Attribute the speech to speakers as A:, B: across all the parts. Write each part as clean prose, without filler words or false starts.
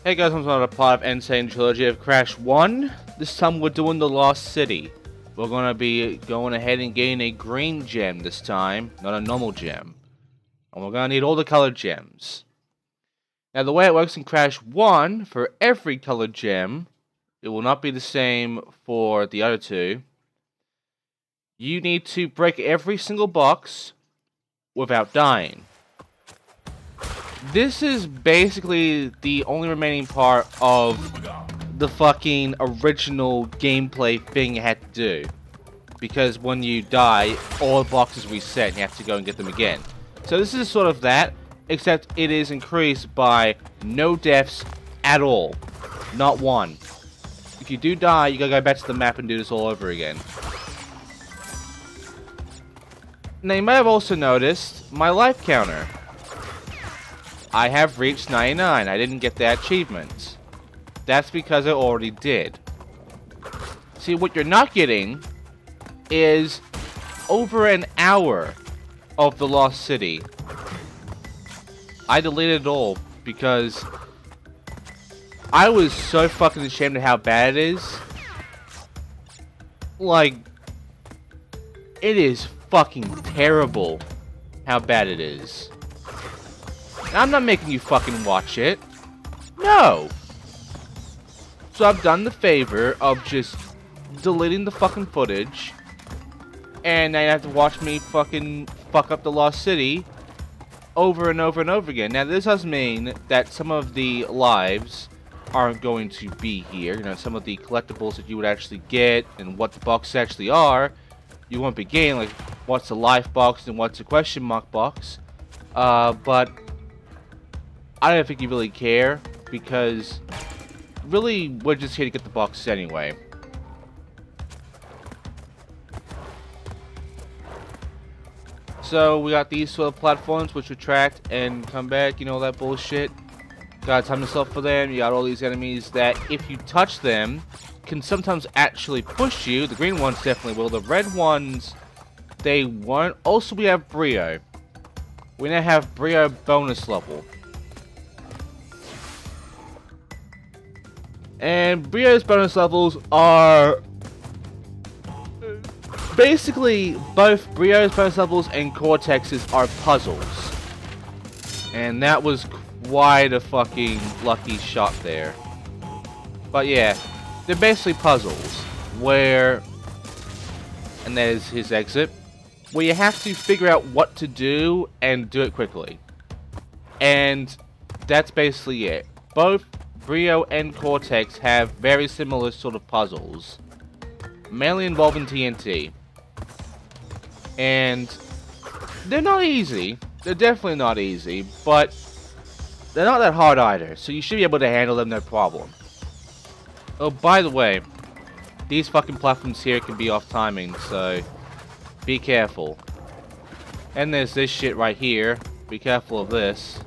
A: Hey guys, I'm on a part of Sane Trilogy of Crash 1. This time we're doing the Lost City. We're gonna be going ahead and getting a green gem this time, not a normal gem. And we're gonna need all the colored gems. Now the way it works in Crash 1, for every colored gem, it will not be the same for the other two. You need to break every single box without dying. This is basically the only remaining part of the fucking original gameplay thing you had to do. Because when you die, all the boxes reset and you have to go and get them again. So this is sort of that, except it is increased by no deaths at all. Not one. If you do die, you gotta go back to the map and do this all over again. Now you might have also noticed my life counter. I have reached 99. I didn't get that achievement. That's because I already did. See, what you're not getting is over an hour of the Lost City. I deleted it all because I was so fucking ashamed of how bad it is. Like, it is fucking terrible how bad it is. I'm not making you fucking watch it. No. So I've done the favor of just deleting the fucking footage. And now you have to watch me fucking fuck up the Lost City over and over and over again. Now this does mean that some of the lives aren't going to be here. You know, some of the collectibles that you would actually get and what the boxes actually are, you won't be getting. Like, what's a life box and what's a question mark box. But I don't think you really care, because really we're just here to get the boxes anyway. So we got these sort of platforms which retract and come back, you know, that bullshit. Gotta time yourself for them. You got all these enemies that if you touch them can sometimes actually push you. The green ones definitely will. The red ones, they won't. Also we have Brio. We now have Brio bonus level. And Brio's bonus levels are basically both Brio's bonus levels and Cortex's are puzzles. And that was quite a fucking lucky shot there. But yeah, they're basically puzzles where, and there's his exit, where you have to figure out what to do and do it quickly. And that's basically it. Both Brio and Cortex have very similar sort of puzzles, mainly involving TNT. And they're not easy. They're definitely not easy, but they're not that hard either, so you should be able to handle them no problem. Oh, by the way, these fucking platforms here can be off timing, so be careful. And there's this shit right here. Be careful of this.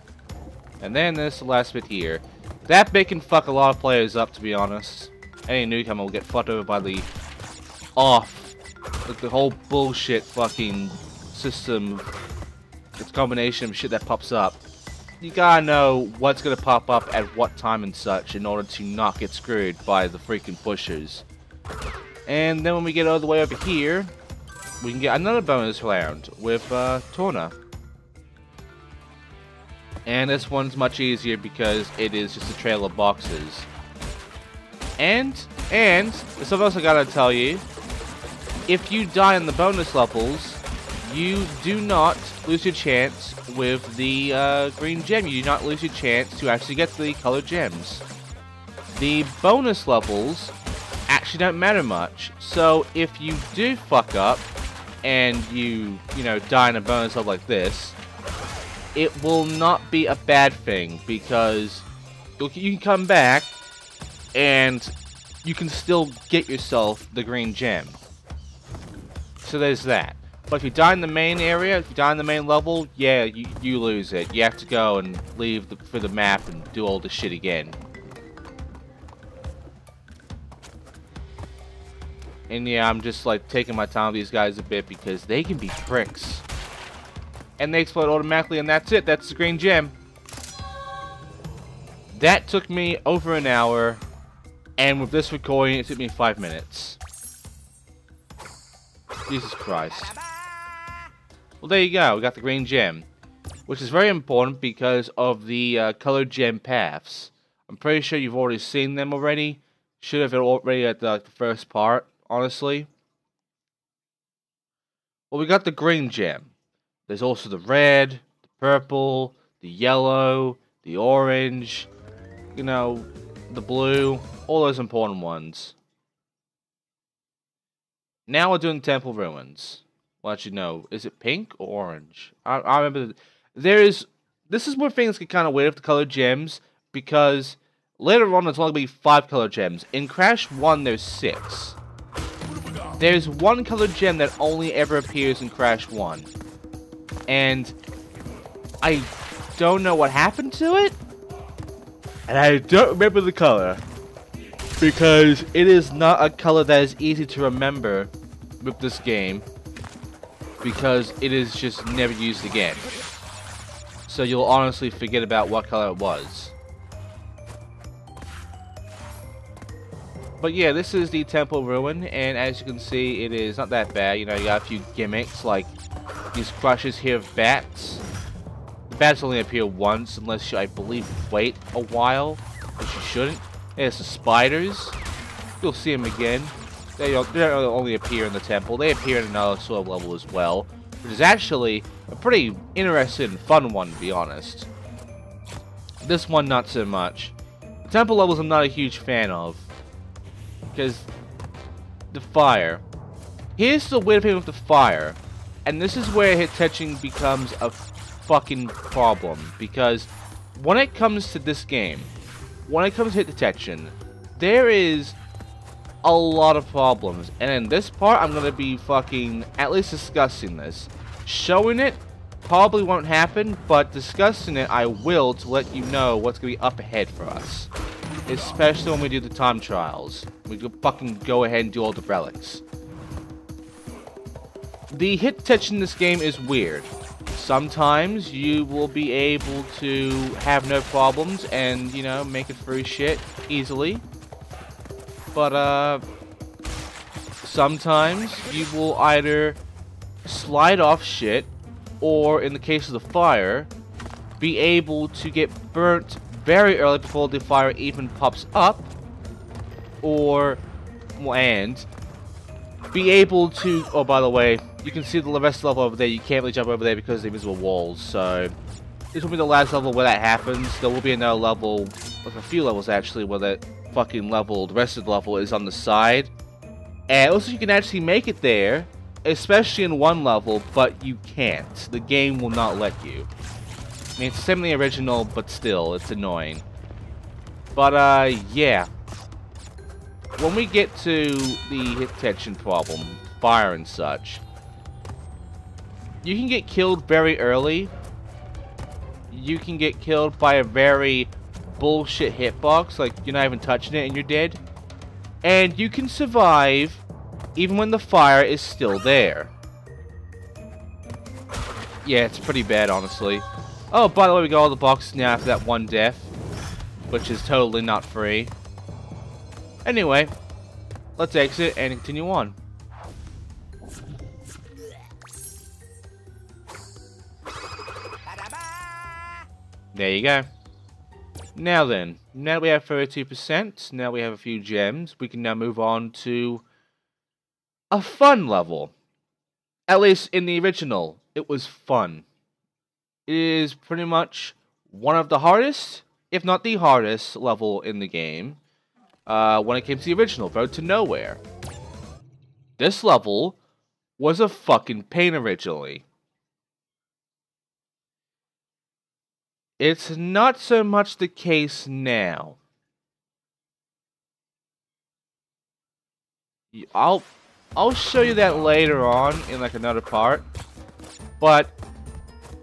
A: And then there's the last bit here. That bit can fuck a lot of players up, to be honest. Any newcomer will get fucked over by the like the whole bullshit fucking system. It's a combination of shit that pops up. You gotta know what's gonna pop up at what time and such in order to not get screwed by the freaking pushers. And then when we get all the way over here, we can get another bonus round with Torna. And this one's much easier because it is just a trail of boxes. And something else I gotta tell you. If you die in the bonus levels, you do not lose your chance with the green gem. You do not lose your chance to actually get the colored gems. The bonus levels actually don't matter much. So if you do fuck up and you know, die in a bonus level like this, it will not be a bad thing, because you can come back and you can still get yourself the green gem. So there's that. But if you die in the main area, if you die in the main level, yeah, you lose it. You have to go and leave for the map and do all this shit again. And yeah, I'm just like taking my time with these guys a bit because they can be pricks. And they explode automatically, and that's it. That's the green gem. That took me over an hour, and with this recording, it took me 5 minutes. Jesus Christ. Well, there you go. We got the green gem, which is very important because of the colored gem paths. I'm pretty sure you've already seen them already. Should have already at the first part, honestly. Well, we got the green gem. There's also the red, the purple, the yellow, the orange, you know, the blue, all those important ones. Now we're doing Temple Ruins. Well, actually, no. Is it pink or orange? I remember. This is where things get kind of weird with the colored gems, because later on there's only going to be 5 colored gems. In Crash 1, there's 6. There's one colored gem that only ever appears in Crash 1. And I don't know what happened to it. And I don't remember the color, because it is not a color that is easy to remember with this game, because it is just never used again. So you'll honestly forget about what color it was. But yeah, this is the Temple Ruin, and as you can see, it is not that bad. You know, you got a few gimmicks, like these crushes here of bats. The bats only appear once, unless you, I believe, wait a while, which you shouldn't. There's the spiders. You'll see them again. They don't only appear in the temple. They appear in another sort of level as well, which is actually a pretty interesting and fun one, to be honest. This one, not so much. The temple levels I'm not a huge fan of, because the fire. Here's the weird thing with the fire, and this is where hit touching becomes a fucking problem, because when it comes to this game, when it comes to hit detection, there is a lot of problems, and in this part I'm gonna be fucking at least discussing this. Showing it probably won't happen, but discussing it I will, to let you know what's gonna be up ahead for us, especially when we do the time trials. We can fucking go ahead and do all the relics. The hit detection in this game is weird. Sometimes you will be able to have no problems and, you know, make it through shit easily. But, sometimes you will either slide off shit, or in the case of the fire, be able to get burnt very early before the fire even pops up, or, and be able to, oh, by the way, you can see the rest of the level over there. You can't really jump over there because of the invisible walls, so this will be the last level where that happens. There will be another level, like a few levels actually, where that fucking level, the rest of the level is on the side. And also you can actually make it there, especially in one level, but you can't. The game will not let you. I mean, it's the same in the original, but still, it's annoying. But, yeah. When we get to the hit detection problem, fire and such, you can get killed very early. You can get killed by a very bullshit hitbox, like you're not even touching it and you're dead. And you can survive even when the fire is still there. Yeah, it's pretty bad, honestly. Oh, by the way, we got all the boxes now after that one death, which is totally not free. Anyway, let's exit and continue on. There you go. Now then, now that we have 32%, now we have a few gems, we can now move on to a fun level. At least in the original, it was fun. It is pretty much one of the hardest, if not the hardest, level in the game when it came to the original, Road to Nowhere. This level was a fucking pain originally. It's not so much the case now. I'll show you that later on in like another part, but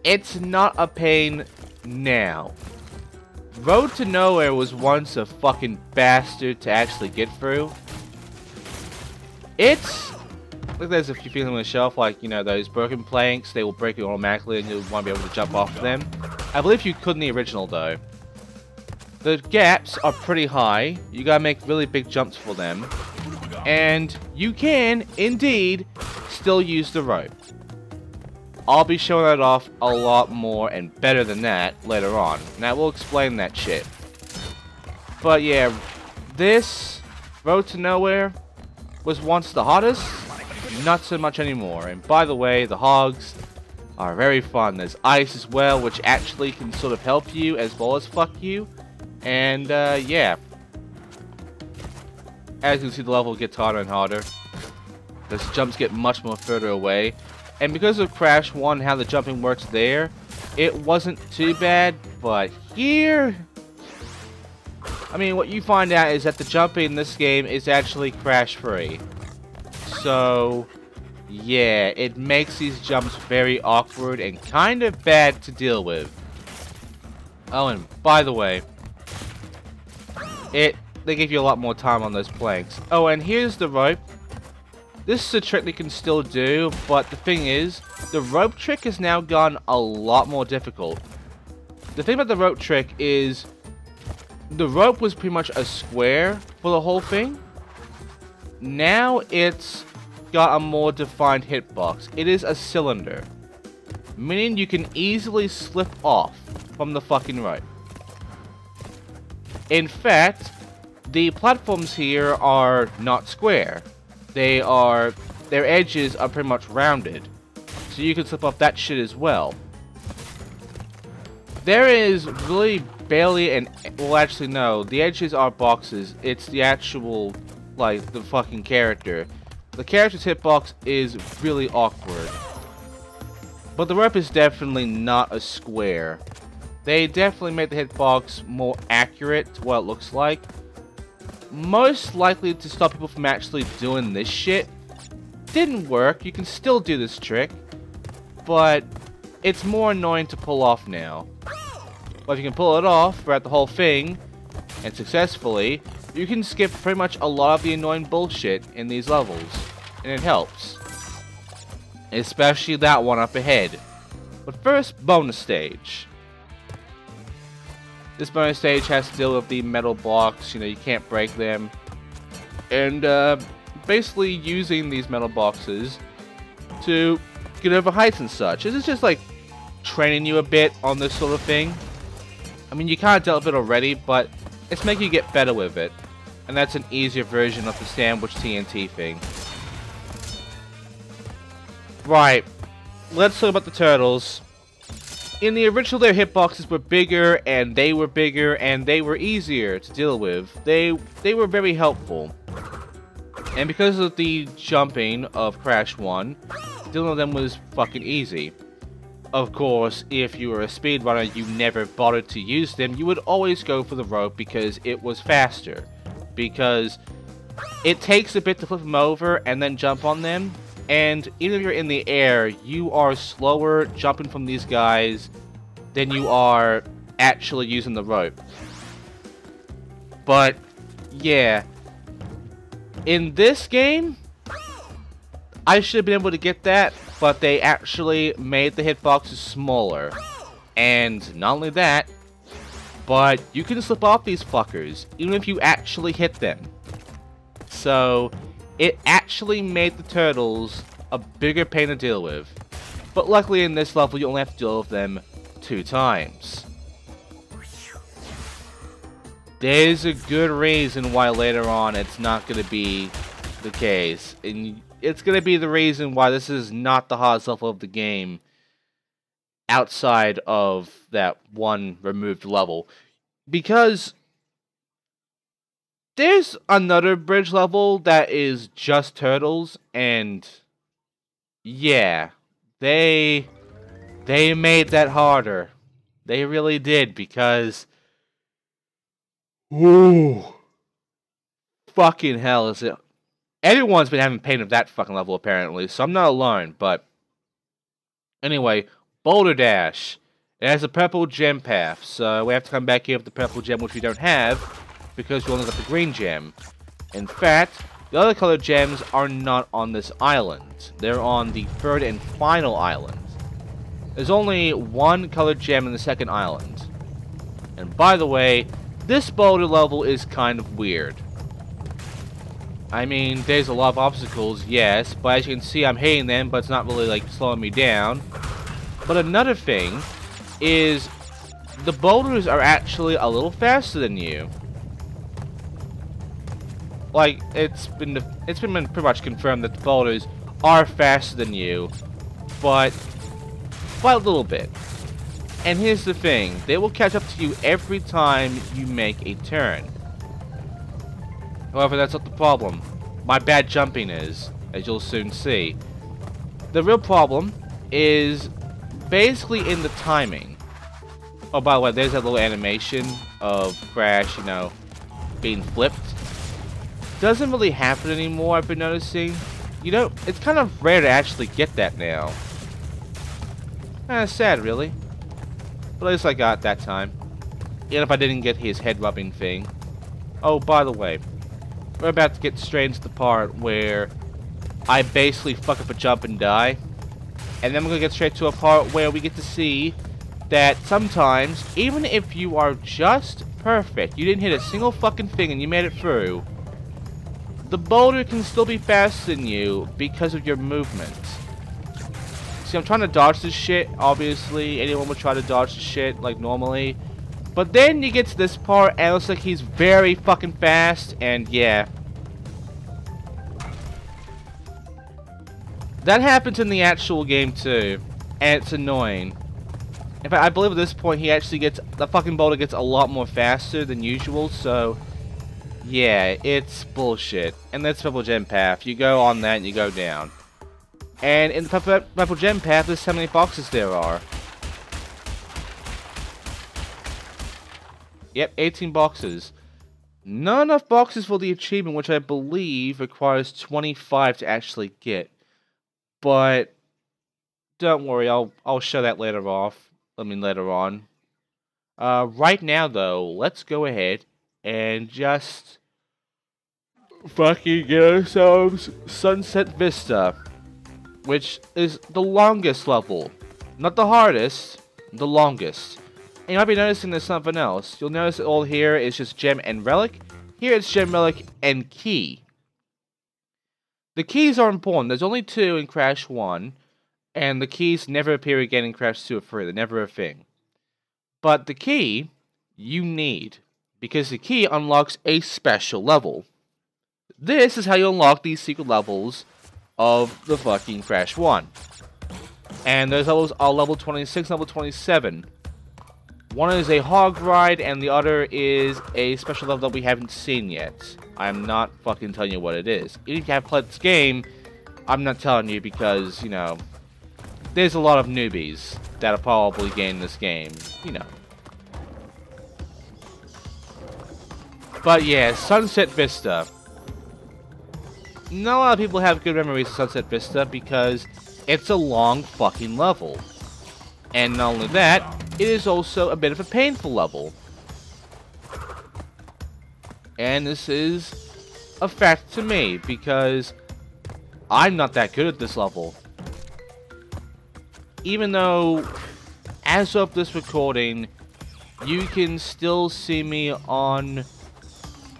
A: it's not a pain now. Road to Nowhere was once a fucking bastard to actually get through. It's like there's a few things on the shelf, like, you know, those broken planks, they will break you automatically and you won't be able to jump off of them. I believe you could in the original, though. the gaps are pretty high. You gotta make really big jumps for them. And you can, indeed, still use the rope. I'll be showing that off a lot more and better than that later on. Now we'll explain that shit. But yeah, this Road to Nowhere was once the hottest, not so much anymore. And by the way, the hogs are very fun. There's ice as well, which actually can sort of help you as well as fuck you. And yeah. As you can see, the level gets harder and harder. The jumps get much more further away. And because of Crash 1, how the jumping works there, it wasn't too bad. But here, I mean, what you find out is that the jumping in this game is actually crash-free. So, yeah, it makes these jumps very awkward and kind of bad to deal with. Oh, and by the way, they give you a lot more time on those planks. Oh, and here's the rope. This is a trick they can still do, but the thing is, the rope trick has now gone a lot more difficult. The thing about the rope trick is, the rope was pretty much a square for the whole thing. Now it's got a more defined hitbox. It is a cylinder, meaning you can easily slip off from the fucking rope. In fact, the platforms here are not square. Their edges are pretty much rounded, so you can slip off that shit as well. There is really barely an, well actually no, the edges are boxes. It's the actual, like, the fucking character. The character's hitbox is really awkward. But the rope is definitely not a square. They definitely made the hitbox more accurate to what it looks like. Most likely to stop people from actually doing this shit. Didn't work. You can still do this trick, but it's more annoying to pull off now. But if you can pull it off throughout the whole thing, and successfully, you can skip pretty much a lot of the annoying bullshit in these levels, and it helps. Especially that one up ahead. But first, bonus stage. This bonus stage has to deal with the metal blocks, you know, you can't break them. And basically using these metal boxes to get over heights and such. This is just like training you a bit on this sort of thing. I mean, you kind of dealt with it already, but it's making you get better with it. And that's an easier version of the sandwich TNT thing. Right, let's talk about the turtles. In the original, their hitboxes were bigger, and they were easier to deal with. They were very helpful. And because of the jumping of Crash 1, dealing with them was fucking easy. Of course, if you were a speedrunner, you never bothered to use them, you would always go for the rope because it was faster. Because it takes a bit to flip them over and then jump on them. And even if you're in the air, you are slower jumping from these guys than you are actually using the rope. But, yeah. In this game, I should have been able to get that, but they actually made the hitboxes smaller. And not only that, but you can slip off these fuckers, even if you actually hit them. So, it actually made the turtles a bigger pain to deal with. But luckily in this level you only have to deal with them 2 times. There's a good reason why later on it's not going to be the case. And it's going to be the reason why this is not the hardest level of the game outside of that one removed level. Because there's another bridge level that is just turtles, and yeah, they made that harder. They really did, because ooh, fucking hell is it. Everyone's been having pain of that fucking level apparently, so I'm not alone, but anyway, Boulder Dash. It has a purple gem path, so we have to come back here with the purple gem, which we don't have, because we only got the green gem. In fact, the other colored gems are not on this island. They're on the 3rd and final island. There's only one colored gem in the 2nd island. And by the way, This boulder level is kind of weird. I mean, there's a lot of obstacles, yes, but as you can see, I'm hitting them, but it's not really, like, slowing me down. But another thing is the boulders are actually a little faster than you. Like, it's been pretty much confirmed that the boulders are faster than you, but by a little bit. And here's the thing, they will catch up to you every time you make a turn. However, that's not the problem. My bad jumping is, as you'll soon see. The real problem is basically in the timing. Oh, by the way, there's that little animation of Crash, you know, being flipped. Doesn't really happen anymore, I've been noticing. You know, it's kind of rare to actually get that now. Sad, really. But at least I got it that time. Even if I didn't get his head rubbing thing. Oh, by the way, we're about to get straight into the part where I basically fuck up a jump and die. And then we're going to get straight to a part where we get to see that sometimes, even if you are just perfect, you didn't hit a single fucking thing and you made it through, the boulder can still be faster than you because of your movement. See, I'm trying to dodge this shit. Obviously, anyone would try to dodge this shit like normally. But then you get to this part and it looks like he's very fucking fast, and yeah. That happens in the actual game too, and it's annoying. In fact, I believe at this point he actually gets, the fucking boulder gets a lot more faster than usual, so yeah, it's bullshit. And that's Purple Gem Path. You go on that and you go down. And in the Purple Gem Path, this is how many boxes there are. Yep, 18 boxes. Not enough boxes for the achievement, which I believe requires 25 to actually get. But don't worry, I'll show that later on. Right now though, let's go ahead and just fucking get ourselves Sunset Vista, which is the longest level. Not the hardest, the longest. And you might be noticing there's something else. You'll notice that all here is just Gem and Relic. Here it's Gem, Relic, and Key. The keys are important. There's only 2 in Crash 1, and the keys never appear again in Crash 2 or 3. They're never a thing. But the key, you need, because the key unlocks a special level. This is how you unlock these secret levels of the fucking Crash 1. And those levels are level 26, level 27. One is a hog ride, and the other is a special level that we haven't seen yet. I'm not fucking telling you what it is. Even if you have played this game, I'm not telling you because, you know, there's a lot of newbies that are probably getting this game, you know. But yeah, Sunset Vista. Not a lot of people have good memories of Sunset Vista because it's a long fucking level. And not only that, it is also a bit of a painful level. And this is a fact to me because I'm not that good at this level. Even though, as of this recording, you can still see me on...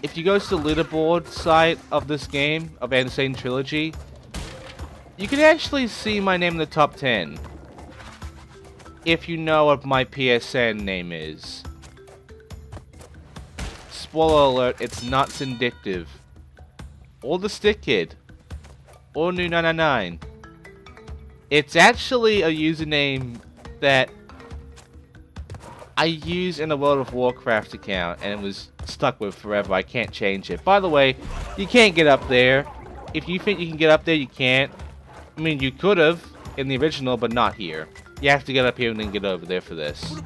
A: If you go to the leaderboard site of this game, of Sane Trilogy, you can actually see my name in the top 10. If you know what my PSN name is. Spoiler alert, it's not Xindictive. Or the Stick Kid. Or New 999. It's actually a username that I use in a World of Warcraft account, and it was stuck with forever. I can't change it. By the way, you can't get up there. If you think you can get up there, you can't. I mean, you could have in the original, but not here. You have to get up here and then get over there for this.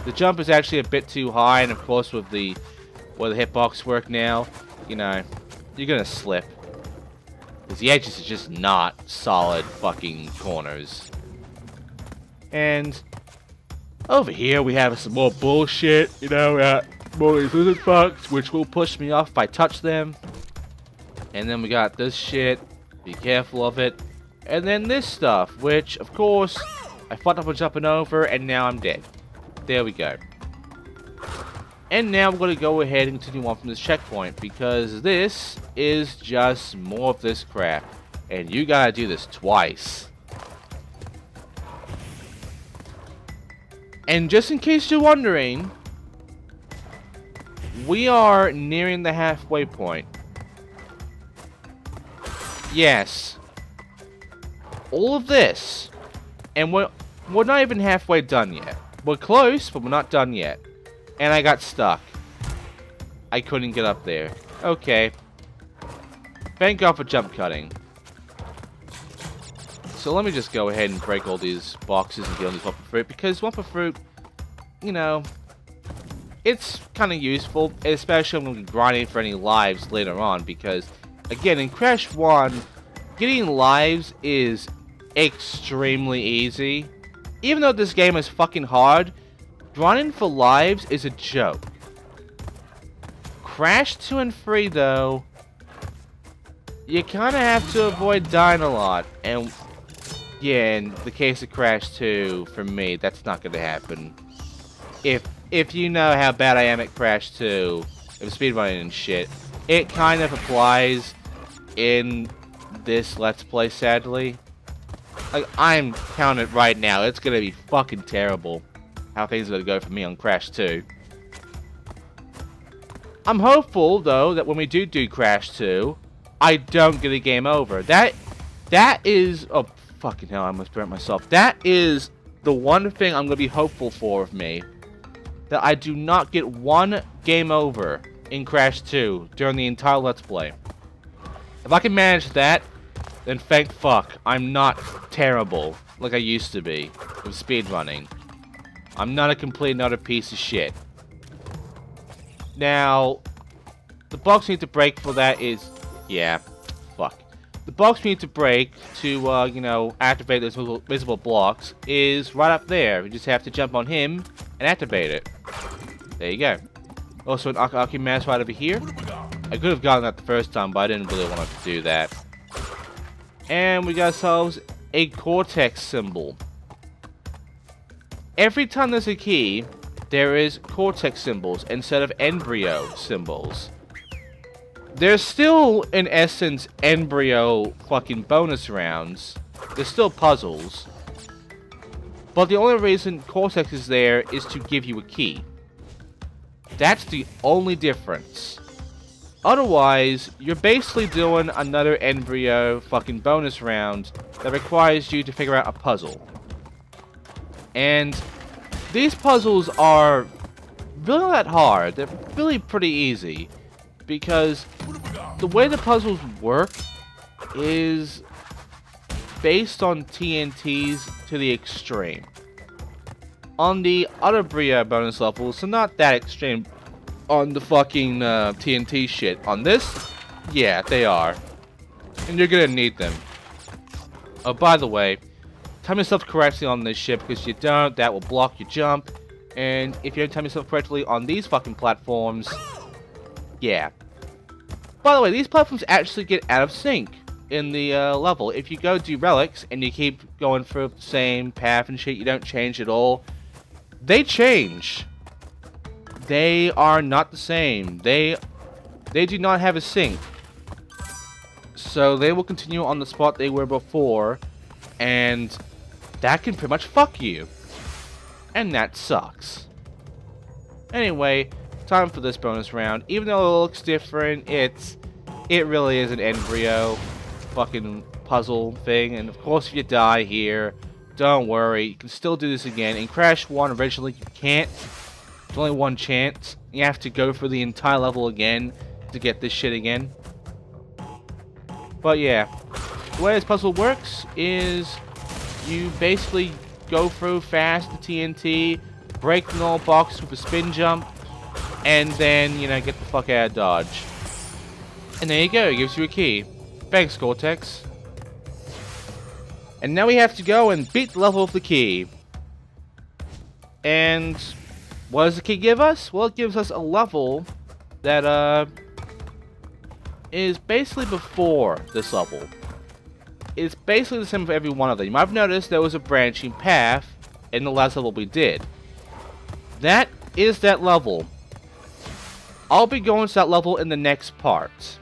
A: The jump is actually a bit too high, and of course with the where the hitbox work now, you know, you're gonna slip. Because the edges are just not solid fucking corners. And over here we have some more bullshit, you know, more of these lizard fucks, which will push me off if I touch them. And then we got this shit, be careful of it. And then this stuff, which, of course, I fucked up on jumping over, and now I'm dead. There we go. And now we're going to go ahead and continue on from this checkpoint, because this is just more of this crap. And you gotta do this twice. And just in case you're wondering, we are nearing the halfway point. Yes. All of this. And we're not even halfway done yet. We're close, but we're not done yet. And I got stuck. I couldn't get up there. Okay. Thank God for jump cutting. So let me just go ahead and break all these boxes and get on this Wumpa Fruit, because Wumpa Fruit, you know, it's kind of useful, especially when we're grinding for any lives later on, because, again, in Crash 1, getting lives is extremely easy. Even though this game is fucking hard, grinding for lives is a joke. Crash 2 and 3, though, you kind of have to avoid dying a lot, and yeah, in the case of Crash 2, for me, that's not going to happen. If you know how bad I am at Crash 2, of speedrunning and shit, it kind of applies in this Let's Play, sadly. Like, I'm counting it right now. It's going to be fucking terrible how things are going to go for me on Crash 2. I'm hopeful, though, that when we do Crash 2, I don't get a game over. That is... Oh, fucking hell, I almost burnt myself. That is the one thing I'm going to be hopeful for of me. That I do not get one game over in Crash 2 during the entire Let's Play. If I can manage that, then thank fuck, I'm not terrible like I used to be with speedrunning. I'm not a complete and utter piece of shit. Now, the box we need to break for that is... Yeah, fuck. The box we need to break to, you know, activate those visible blocks is right up there. We just have to jump on him and activate it. There you go. Also, an Aki mask right over here. I could have gotten that the first time, but I didn't really want to do that. And we got ourselves a Cortex symbol. Every time there's a key, there is Cortex symbols instead of embryo symbols. There's still, in essence, embryo fucking bonus rounds. There's still puzzles. But the only reason Cortex is there is to give you a key. That's the only difference. Otherwise, you're basically doing another embryo fucking bonus round that requires you to figure out a puzzle. And these puzzles are really not that hard. They're really pretty easy. Because the way the puzzles work is based on TNTs to the extreme. On the other Bria bonus levels, so not that extreme on the fucking TNT shit. On this, yeah, they are. And you're gonna need them. Oh, by the way, time yourself correctly on this ship, because if you don't, that will block your jump. And if you don't time yourself correctly on these fucking platforms... Yeah. By the way, these platforms actually get out of sync in the level. If you go do relics and you keep going through the same path and shit, you don't change at all, they change. They are not the same. They do not have a sync. So they will continue on the spot they were before, and that can pretty much fuck you. And that sucks. Anyway, time for this bonus round. Even though it looks different, it really is an embryo fucking puzzle thing. And of course, if you die here, don't worry, you can still do this again. In Crash 1 originally, you can't. There's only one chance. You have to go through the entire level again to get this shit again. But yeah, the way this puzzle works is you basically go through fast the TNT, break the null box with a spin jump, and then, you know, get the fuck out of Dodge. And there you go, it gives you a key. Thanks, Cortex. And now we have to go and beat the level of the key. And what does the key give us? Well, it gives us a level that, is basically before this level. It's basically the same for every one of them. You might have noticed there was a branching path in the last level we did. That is that level. I'll be going to that level in the next part.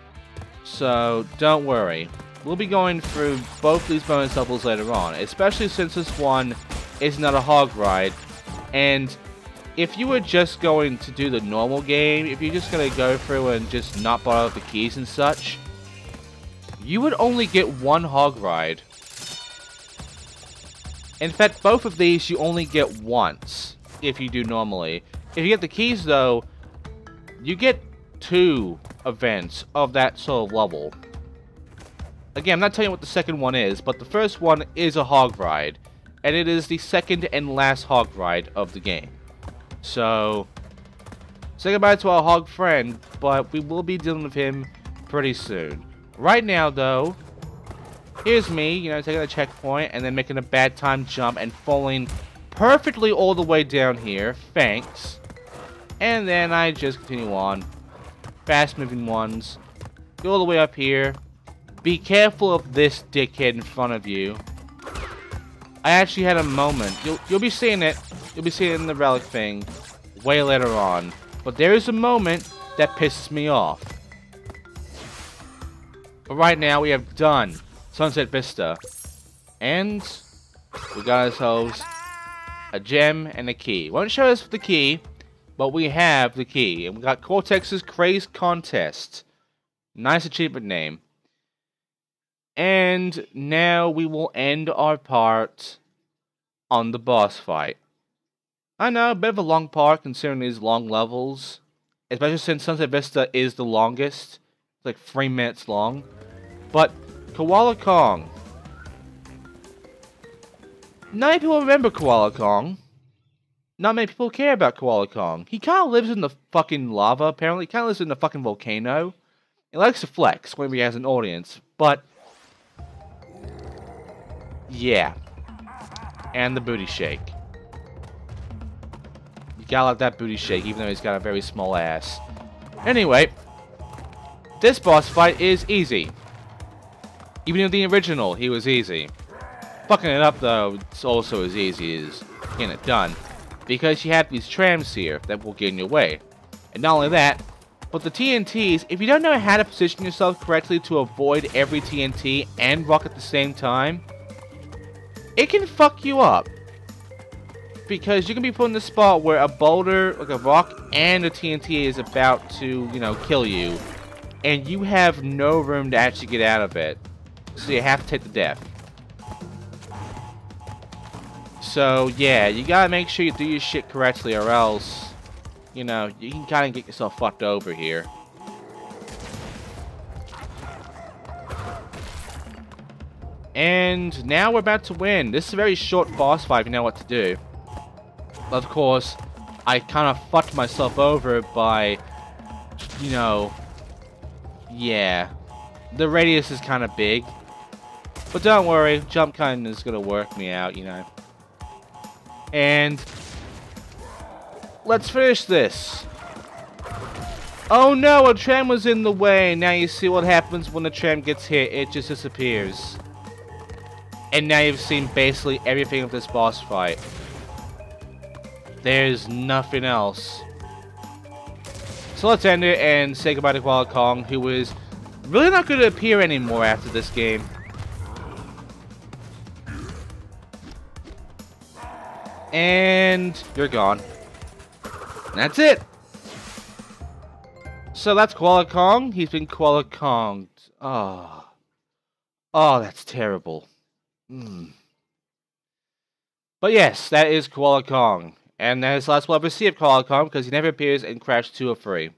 A: So, don't worry. We'll be going through both these bonus levels later on, especially since this one is not a hog ride. And if you were just going to do the normal game, if you're just going to go through and just not bother with the keys and such, you would only get one hog ride. In fact, both of these you only get once, if you do normally. If you get the keys, though, you get 2 events of that sort of level. Again, I'm not telling you what the second one is, but the first one is a hog ride. And it is the second and last hog ride of the game. So, say goodbye to our hog friend, but we will be dealing with him pretty soon. Right now, though, here's me, taking a checkpoint and then making a bad time jump and falling perfectly all the way down here. Thanks. And then I just continue on. Fast moving ones. Go all the way up here. Be careful of this dickhead in front of you. I actually had a moment. You'll be seeing it. You'll be seeing it in the relic thing way later on. But there is a moment that pisses me off. But right now we have done Sunset Vista. And we got ourselves a gem and a key. Won't show us the key, but we have the key. And we got Cortex's Craze Contest. Nice achievement name. And now we will end our part on the boss fight. I know, a bit of a long part considering these long levels. Especially since Sunset Vista is the longest. It's like 3 minutes long. But Koala Kong. Not many people remember Koala Kong. Not many people care about Koala Kong. He kind of lives in the fucking lava, apparently. He kind of lives in the fucking volcano. He likes to flex whenever he has an audience. But yeah. And the booty shake. You gotta let that booty shake, even though he's got a very small ass. Anyway, this boss fight is easy. Even in the original, he was easy. Fucking it up, though, it's also as easy as getting it done. Because you have these trams here that will get in your way. And not only that, but the TNTs, if you don't know how to position yourself correctly to avoid every TNT and rock at the same time, it can fuck you up. Because you can be put in the spot where a boulder, like a rock, and a TNT is about to, kill you. And you have no room to actually get out of it. So you have to take the death. So, yeah, you gotta make sure you do your shit correctly or else, you can kind of get yourself fucked over here. And now we're about to win. This is a very short boss fight if you know what to do. Of course, I kind of fucked myself over by, yeah. The radius is kind of big. But don't worry, jump kind of is going to work me out, And let's finish this. Oh no, a tram was in the way. Now you see what happens when the tram gets hit. It just disappears. And now you've seen basically everything of this boss fight. There's nothing else. So let's end it and say goodbye to Koala Kong, who is really not going to appear anymore after this game. And you're gone. And that's it. So that's Koala Kong. He's been Koala Konged. Oh. Oh, that's terrible. But yes, that is Koala Kong. And that is the last we'll ever see of Koala Kong because he never appears in Crash 2 or 3.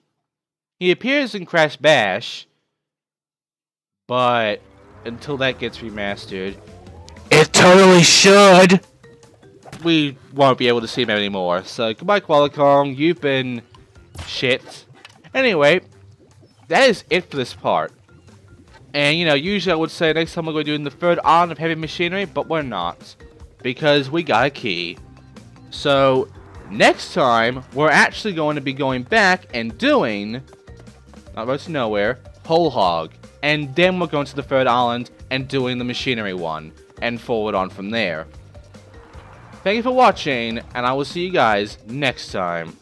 A: He appears in Crash Bash, but until that gets remastered, it totally should, we won't be able to see him anymore. So goodbye Koala Kong, you've been shit. Anyway, that is it for this part. And usually I would say next time we're going to do the third island of heavy machinery, but we're not. Because we got a key. So, next time, we're actually going to be going back and doing, not Road to Nowhere, Whole Hog. And then we're going to the third island and doing the machinery one. And forward on from there. Thank you for watching, and I will see you guys next time.